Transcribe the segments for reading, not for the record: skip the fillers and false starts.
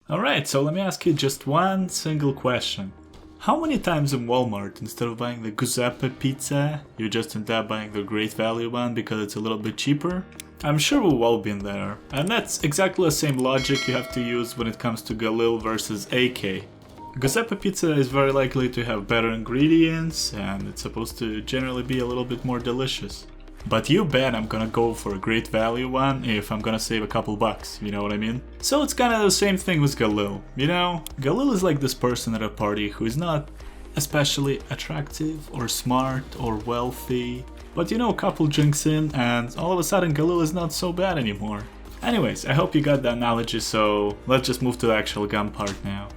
Alright, so let me ask you just one single question. How many times in Walmart, instead of buying the Giuseppe pizza, you just end up buying the great value one because it's a little bit cheaper? I'm sure we've all been there. And that's exactly the same logic you have to use when it comes to Galil versus AK. Giuseppe pizza is very likely to have better ingredients and it's supposed to generally be a little bit more delicious. But you bet I'm gonna go for a great value one if I'm gonna save a couple bucks, you know what I mean? So it's kinda the same thing with Galil, you know? Galil is like this person at a party who is not especially attractive or smart or wealthy, but you know, a couple drinks in and all of a sudden Galil is not so bad anymore. Anyways, I hope you got the analogy, so let's just move to the actual gun part now.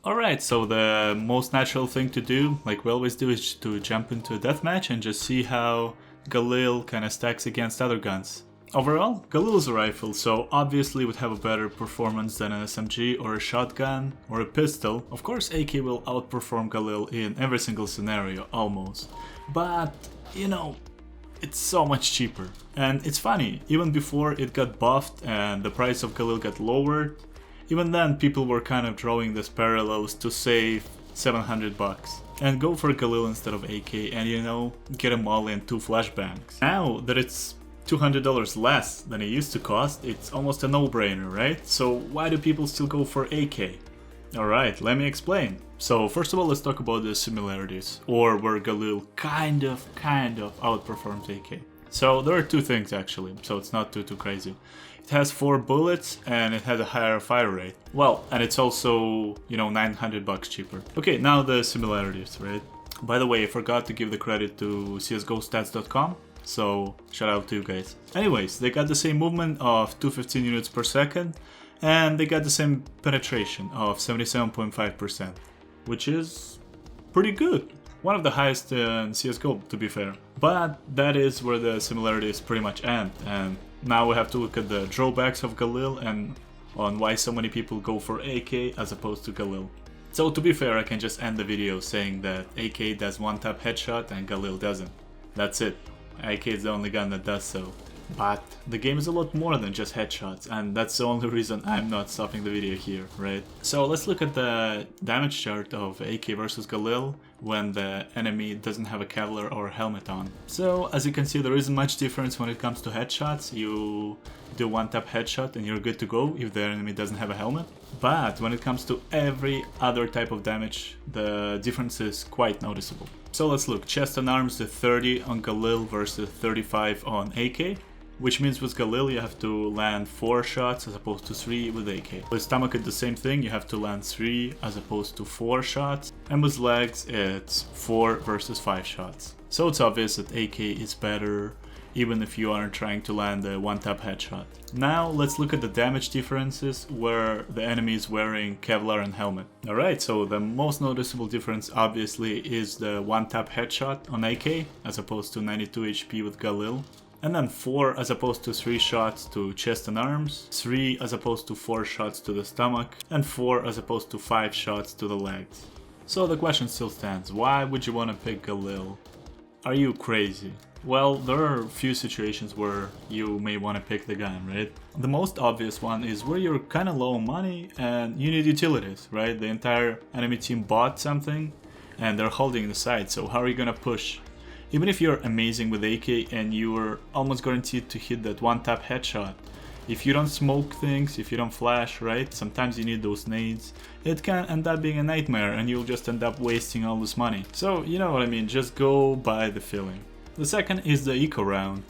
Alright, so the most natural thing to do, like we always do, is to jump into a deathmatch and just see how Galil kinda stacks against other guns. Overall, Galil is a rifle, so obviously would have a better performance than an SMG or a shotgun or a pistol. Of course AK will outperform Galil in every single scenario, almost. But, you know, it's so much cheaper. And it's funny, even before it got buffed and the price of Galil got lowered, even then people were kind of drawing these parallels to save 700 bucks and go for Galil instead of AK and, you know, get a molly and 2 flashbangs. Now that it's $200 less than it used to cost, it's almost a no-brainer, right? So why do people still go for AK? Alright, let me explain. So first of all, let's talk about the similarities, or where Galil kind of outperforms AK. So there are two things actually, so it's not too crazy. It has 4 bullets and it has a higher fire rate. Well, and it's also, you know, 900 bucks cheaper. Okay, now the similarities, right? By the way, I forgot to give the credit to CSGOstats.com, so shout out to you guys. Anyways, they got the same movement of 215 units per second and they got the same penetration of 77.5%, which is pretty good. One of the highest in CSGO, to be fair. But that is where the similarities pretty much end, and now we have to look at the drawbacks of Galil and on why so many people go for AK as opposed to Galil. So to be fair, I can just end the video saying that AK does one-tap headshot and Galil doesn't. That's it. AK is the only gun that does so. But the game is a lot more than just headshots, and that's the only reason I'm not stopping the video here, right? So let's look at the damage chart of AK versus Galil when the enemy doesn't have a Kevlar or helmet on. So as you can see, there isn't much difference when it comes to headshots. You do one tap headshot and you're good to go if the enemy doesn't have a helmet. But when it comes to every other type of damage, the difference is quite noticeable. So let's look. Chest and arms, the 30 on Galil versus 35 on AK. Which means with Galil you have to land 4 shots as opposed to 3 with AK. With stomach it's the same thing, you have to land 3 as opposed to 4 shots. And with legs it's 4 versus 5 shots. So it's obvious that AK is better even if you aren't trying to land a one-tap headshot. Now let's look at the damage differences where the enemy is wearing Kevlar and helmet. Alright, so the most noticeable difference obviously is the one-tap headshot on AK as opposed to 92 HP with Galil. And then 4 as opposed to 3 shots to chest and arms, 3 as opposed to 4 shots to the stomach, and 4 as opposed to 5 shots to the legs. So the question still stands, why would you want to pick Galil? Are you crazy? Well, there are a few situations where you may want to pick the gun, right? The most obvious one is where you're kinda low on money and you need utilities, right? The entire enemy team bought something and they're holding the side, so how are you gonna push? Even if you're amazing with AK and you're almost guaranteed to hit that one-tap headshot, if you don't smoke things, if you don't flash, right, sometimes you need those nades, it can end up being a nightmare and you'll just end up wasting all this money. So, you know what I mean, just go by the feeling. The second is the eco round,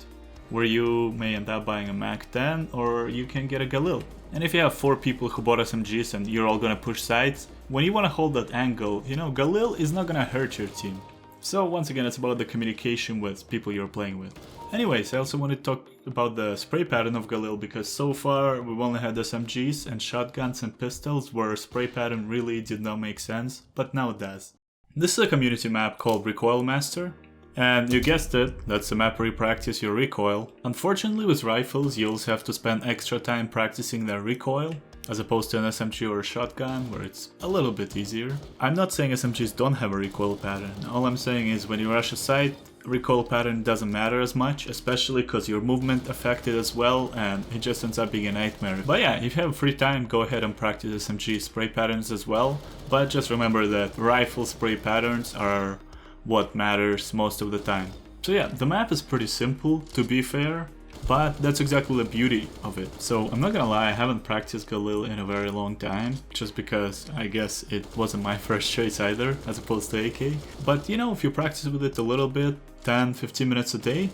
where you may end up buying a Mac 10 or you can get a Galil. And if you have 4 people who bought SMGs and you're all gonna push sides, when you wanna hold that angle, you know, Galil is not gonna hurt your team. So once again, it's about the communication with people you're playing with. Anyways, I also want to talk about the spray pattern of Galil because so far we've only had SMGs and shotguns and pistols where spray pattern really did not make sense, but now it does. This is a community map called Recoil Master, and you guessed it, that's a map where you practice your recoil. Unfortunately with rifles you also have to spend extra time practicing their recoil, as opposed to an SMG or a shotgun where it's a little bit easier. I'm not saying SMGs don't have a recoil pattern, all I'm saying is when you rush a site, recoil pattern doesn't matter as much, especially because your movement affected as well, and it just ends up being a nightmare. But yeah, if you have free time, go ahead and practice SMG spray patterns as well, but just remember that rifle spray patterns are what matters most of the time. So yeah, the map is pretty simple, to be fair, but that's exactly the beauty of it. So I'm not gonna lie, I haven't practiced Galil in a very long time, just because I guess it wasn't my first choice either, as opposed to AK. But you know, if you practice with it a little bit, 10-15 minutes a day,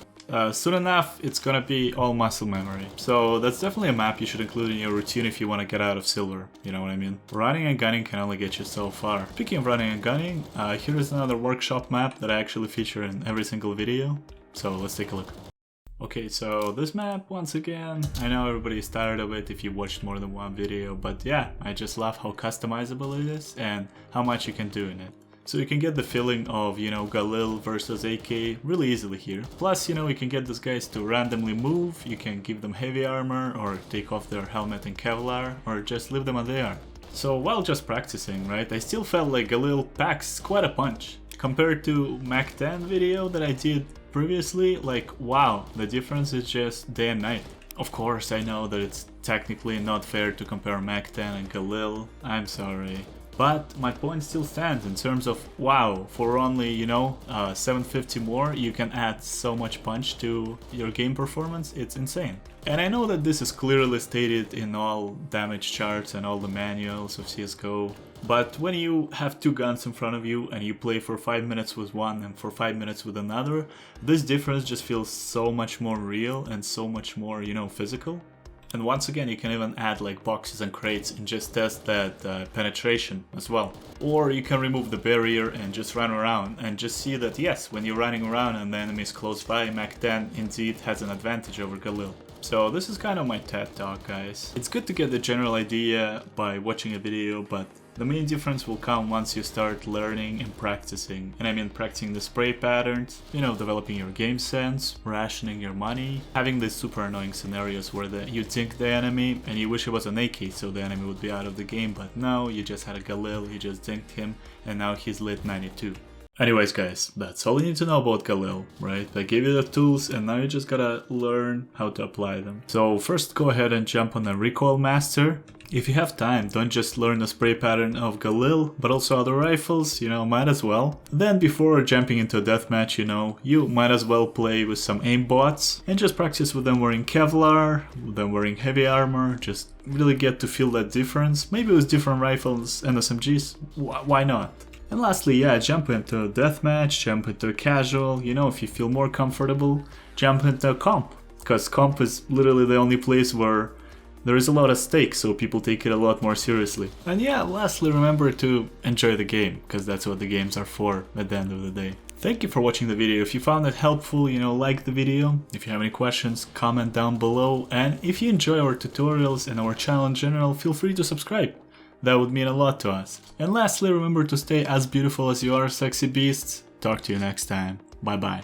soon enough it's gonna be all muscle memory. So that's definitely a map you should include in your routine if you want to get out of silver, you know what I mean? Running and gunning can only get you so far. Speaking of running and gunning, here is another workshop map that I actually feature in every single video, so let's take a look. Okay, so this map, once again, I know everybody's tired of it if you watched more than one video, but yeah, I just love how customizable it is and how much you can do in it. So you can get the feeling of, you know, Galil versus AK really easily here. Plus, you know, you can get these guys to randomly move, you can give them heavy armor, or take off their helmet and Kevlar, or just leave them as they are. So while just practicing, right, I still felt like Galil packs quite a punch. Compared to Mac 10 video that I did previously, like wow, the difference is just day and night. Of course, I know that it's technically not fair to compare Mac 10 and Galil, I'm sorry. But my point still stands in terms of wow, for only, you know, 750 more, you can add so much punch to your game performance, it's insane. And I know that this is clearly stated in all damage charts and all the manuals of CSGO, but when you have two guns in front of you and you play for 5 minutes with one and for 5 minutes with another, this difference just feels so much more real and so much more, you know, physical. And once again, you can even add like boxes and crates and just test that penetration as well. Or you can remove the barrier and just run around and just see that yes, when you're running around and the enemy is close by, Mac 10 indeed has an advantage over Galil. So this is kind of my TED talk, guys. It's good to get the general idea by watching a video, but the main difference will come once you start learning and practicing. And I mean practicing the spray patterns, you know, developing your game sense, rationing your money, having these super annoying scenarios where you dink the enemy and you wish it was an AK so the enemy would be out of the game, but no, you just had a Galil, you just dinked him, and now he's lit 92. Anyways guys, that's all you need to know about Galil, right? I gave you the tools and now you just gotta learn how to apply them. So first go ahead and jump on the Recoil Master. If you have time, don't just learn the spray pattern of Galil, but also other rifles, you know, might as well. Then before jumping into a deathmatch, you know, you might as well play with some aimbots and just practice with them wearing Kevlar, with them wearing heavy armor, just really get to feel that difference. Maybe with different rifles and SMGs, why not? And lastly, yeah, jump into a deathmatch, jump into a casual, you know, if you feel more comfortable, jump into a comp. Because comp is literally the only place where there is a lot at stake, so people take it a lot more seriously. And yeah, lastly, remember to enjoy the game, because that's what the games are for at the end of the day. Thank you for watching the video. If you found it helpful, you know, like the video. If you have any questions, comment down below. And if you enjoy our tutorials and our channel in general, feel free to subscribe. That would mean a lot to us. And lastly, remember to stay as beautiful as you are, sexy beasts. Talk to you next time. Bye bye.